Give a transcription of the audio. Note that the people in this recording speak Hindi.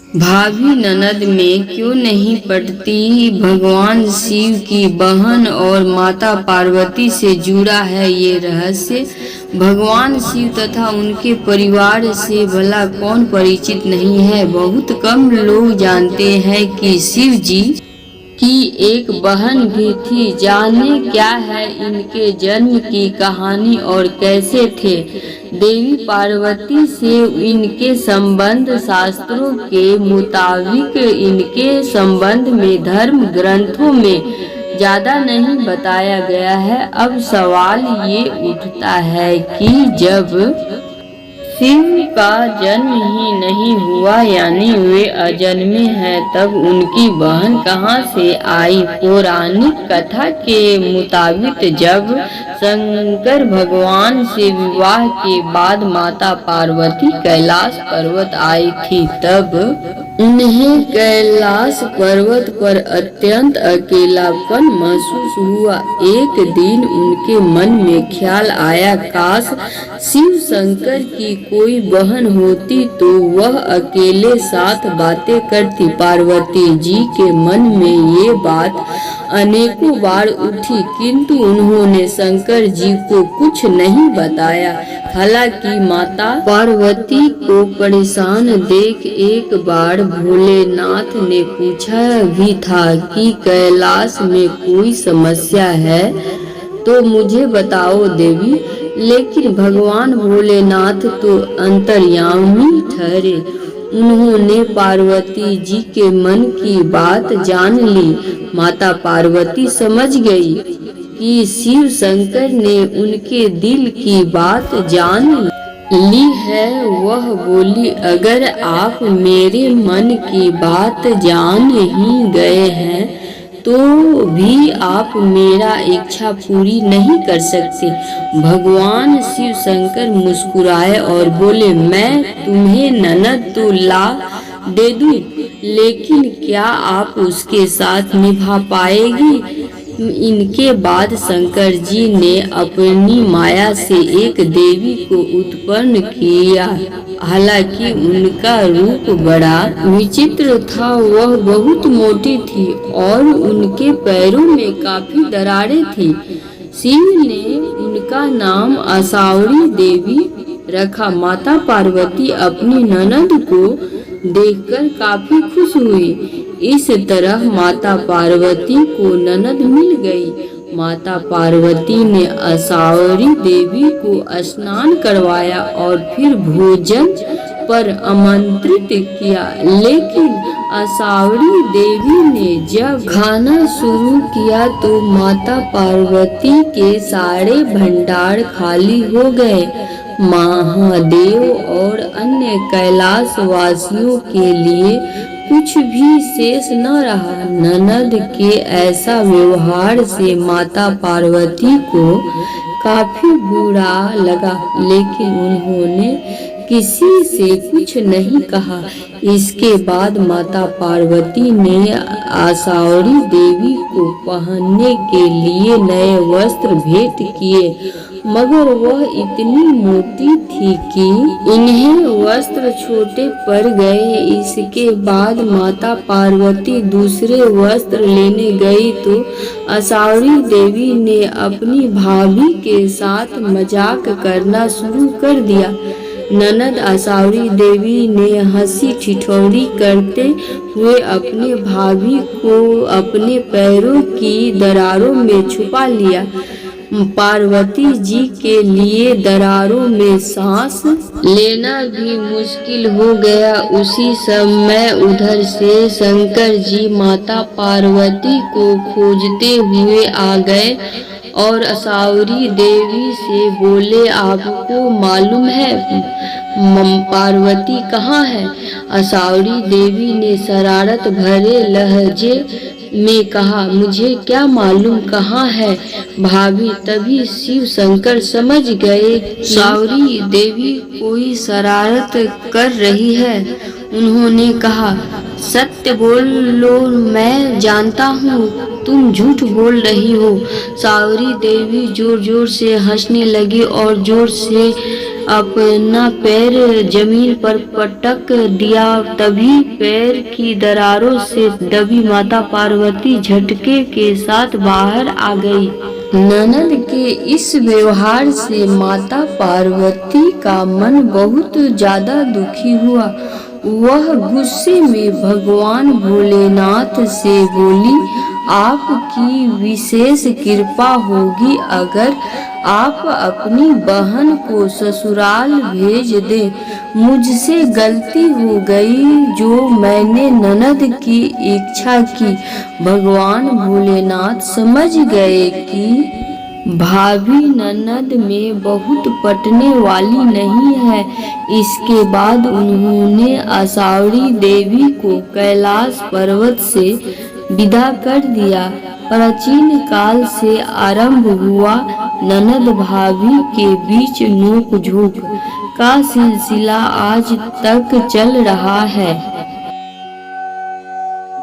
भाभी ननद में क्यों नहीं पटती? भगवान शिव की बहन और माता पार्वती से जुड़ा है ये रहस्य। भगवान शिव तथा उनके परिवार से भला कौन परिचित नहीं है। बहुत कम लोग जानते हैं कि शिव जी की एक बहन भी थी। जाने क्या है इनके जन्म की कहानी और कैसे थे देवी पार्वती से इनके संबंध। शास्त्रों के मुताबिक इनके संबंध में धर्म ग्रंथों में ज्यादा नहीं बताया गया है। अब सवाल ये उठता है कि जब शिव का जन्म ही नहीं हुआ यानी वे अजन्मे हैं, तब उनकी बहन कहाँ से आई? पौराणिक कथा के मुताबिक जब शंकर भगवान से विवाह के बाद माता पार्वती कैलाश पर्वत आई थी, तब उन्हें कैलाश पर्वत पर अत्यंत अकेलापन महसूस हुआ। एक दिन उनके मन में ख्याल आया, काश शिव शंकर की कोई बहन होती तो वह अकेले साथ बातें करती। पार्वती जी के मन में ये बात अनेकों बार उठी, किंतु उन्होंने शंकर जी को कुछ नहीं बताया। हालांकि माता पार्वती को परेशान देख एक बार भोलेनाथ ने पूछा भी था कि कैलाश में कोई समस्या है तो मुझे बताओ देवी। लेकिन भगवान भोलेनाथ तो अंतर्यामी ठहरे। उन्होंने पार्वती जी के मन की बात जान ली। माता पार्वती समझ गई कि शिव शंकर ने उनके दिल की बात जान ली है। वह बोली, अगर आप मेरे मन की बात जान ही गए हैं तो भी आप मेरा इच्छा पूरी नहीं कर सकते। भगवान शिव शंकर मुस्कुराए और बोले, मैं तुम्हें ननद तो ला दे दूं, लेकिन क्या आप उसके साथ निभा पाएगी? इनके बाद शंकर जी ने अपनी माया से एक देवी को उत्पन्न किया। हालांकि उनका रूप बड़ा विचित्र था। वह बहुत मोटी थी और उनके पैरों में काफी दरारें थी। शिव ने उनका नाम आसावरी देवी रखा। माता पार्वती अपनी ननद को देखकर काफी खुश हुई। इस तरह माता पार्वती को ननद मिल गई। माता पार्वती ने आसावरी देवी को स्नान करवाया और फिर भोजन पर आमंत्रित किया। लेकिन आसावरी देवी ने जब खाना शुरू किया तो माता पार्वती के सारे भंडार खाली हो गए। महादेव और अन्य कैलाश वासियों के लिए कुछ भी शेष न रहा। ननद के ऐसा व्यवहार से माता पार्वती को काफी बुरा लगा, लेकिन उन्होंने किसी से कुछ नहीं कहा। इसके बाद माता पार्वती ने आसावरी देवी को पहनने के लिए नए वस्त्र भेंट किए, मगर वह इतनी मोटी थी कि इन्हें वस्त्र छोटे पड़ गए। इसके बाद माता पार्वती दूसरे वस्त्र लेने गई तो आसावरी देवी ने अपनी भाभी के साथ मजाक करना शुरू कर दिया। ननद आसावरी देवी ने हंसी ठिठोली करते हुए अपने भाभी को अपने पैरों की दरारों में छुपा लिया। पार्वती जी के लिए दरारों में सांस लेना भी मुश्किल हो गया। उसी समय उधर से शंकर जी माता पार्वती को खोजते हुए आ गए और आसावरी देवी से बोले, आपको मालूम है पार्वती कहाँ है? आसावरी देवी ने शरारत भरे लहजे में कहा, मुझे क्या मालूम कहाँ है भाभी। तभी शिव शंकर समझ गए कि आसावरी देवी कोई शरारत कर रही है। उन्होंने कहा, सत्य बोलो, मैं जानता हूँ तुम झूठ बोल रही हो। आसावरी देवी जोर जोर से हंसने लगी और जोर से अपना पैर जमीन पर पटक दिया। तभी पैर की दरारों से दबी माता पार्वती झटके के साथ बाहर आ गई। ननद के इस व्यवहार से माता पार्वती का मन बहुत ज्यादा दुखी हुआ। वह गुस्से में भगवान भोलेनाथ से बोली, आपकी विशेष कृपा होगी अगर आप अपनी बहन को ससुराल भेज दे। मुझसे गलती हो गई जो मैंने ननद की इच्छा की। भगवान भोलेनाथ समझ गए कि भाभी ननद में बहुत पटने वाली नहीं है। इसके बाद उन्होंने आशावरी देवी को कैलाश पर्वत से विदा कर दिया। प्राचीन काल से आरंभ हुआ ननद भाभी के बीच नोक झोंक का सिलसिला आज तक चल रहा है।